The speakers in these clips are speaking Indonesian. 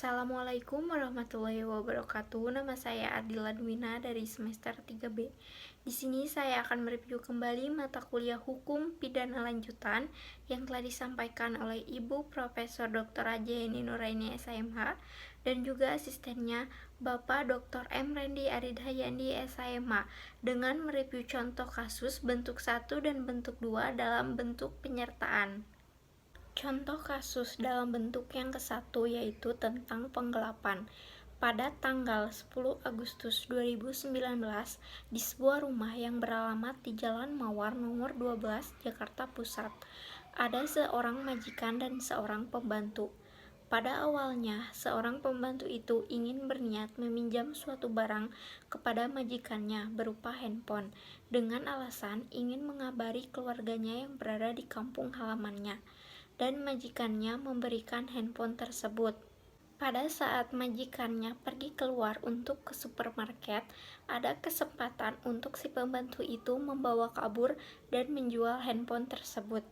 Assalamualaikum warahmatullahi wabarakatuh. Nama saya Ardila Dwina dari semester 3B. Di sini saya akan mereview kembali mata kuliah Hukum Pidana Lanjutan yang telah disampaikan oleh Ibu Profesor Dr. Ajeni Nuraini SIMH dan juga asistennya Bapak Dr. M. Rendi Aridhayandi SIMH dengan mereview contoh kasus bentuk 1 dan bentuk 2 dalam bentuk penyertaan. Contoh kasus dalam bentuk yang ke-1 yaitu tentang penggelapan. Pada tanggal 10 Agustus 2019, di sebuah rumah yang beralamat di Jalan Mawar nomor 12, Jakarta Pusat, ada seorang majikan dan seorang pembantu. Pada awalnya, seorang pembantu itu ingin berniat meminjam suatu barang kepada majikannya berupa handphone dengan alasan ingin mengabari keluarganya yang berada di kampung halamannya, dan majikannya memberikan handphone tersebut. Pada saat majikannya pergi keluar untuk ke supermarket, ada kesempatan untuk si pembantu itu membawa kabur dan menjual handphone tersebut.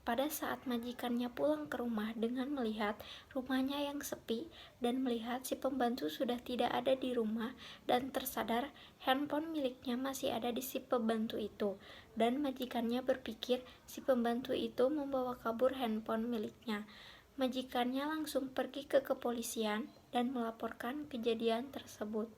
Pada saat majikannya pulang ke rumah dengan melihat rumahnya yang sepi dan melihat si pembantu sudah tidak ada di rumah dan tersadar handphone miliknya masih ada di si pembantu itu, dan majikannya berpikir si pembantu itu membawa kabur handphone miliknya. Majikannya langsung pergi ke kepolisian dan melaporkan kejadian tersebut.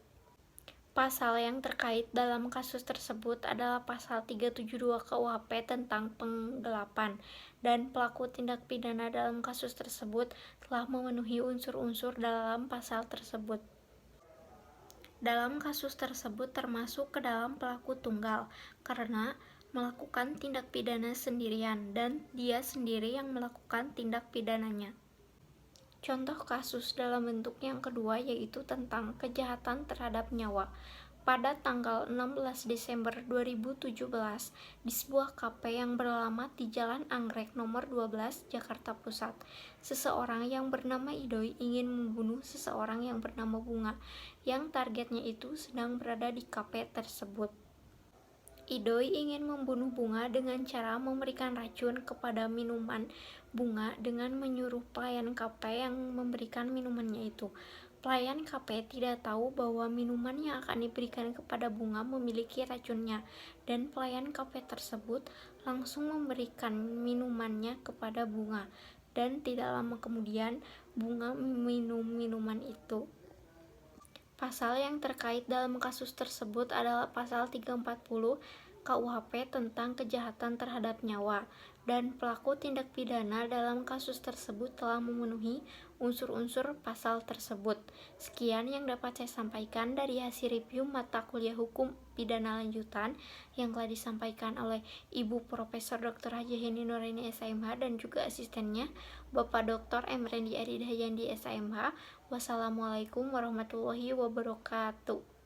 Pasal yang terkait dalam kasus tersebut adalah pasal 372 KUHP tentang penggelapan, dan pelaku tindak pidana dalam kasus tersebut telah memenuhi unsur-unsur dalam pasal tersebut. Dalam kasus tersebut termasuk ke dalam pelaku tunggal karena melakukan tindak pidana sendirian dan dia sendiri yang melakukan tindak pidananya. Contoh kasus dalam bentuk yang kedua yaitu tentang kejahatan terhadap nyawa. Pada tanggal 16 Desember 2017, di sebuah kafe yang beralamat di Jalan Anggrek nomor 12, Jakarta Pusat, seseorang yang bernama Idoi ingin membunuh seseorang yang bernama Bunga, yang targetnya itu sedang berada di kafe tersebut. Idoi ingin membunuh Bunga dengan cara memberikan racun kepada minuman Bunga dengan menyuruh pelayan kafe yang memberikan minumannya itu. Pelayan kafe tidak tahu bahwa minuman yang akan diberikan kepada Bunga memiliki racunnya, dan pelayan kafe tersebut langsung memberikan minumannya kepada Bunga, dan tidak lama kemudian Bunga meminum minuman itu. Pasal yang terkait dalam kasus tersebut adalah pasal 340 KUHP tentang kejahatan terhadap nyawa, dan pelaku tindak pidana dalam kasus tersebut telah memenuhi unsur-unsur pasal tersebut. Sekian yang dapat saya sampaikan dari hasil review mata kuliah Hukum Pidana Lanjutan yang telah disampaikan oleh Ibu Profesor Dr. Ajeni Nuraini SIMH dan juga asistennya Bapak Dr. M. Rendi Aridhayandi SIMH. Wassalamualaikum warahmatullahi wabarakatuh.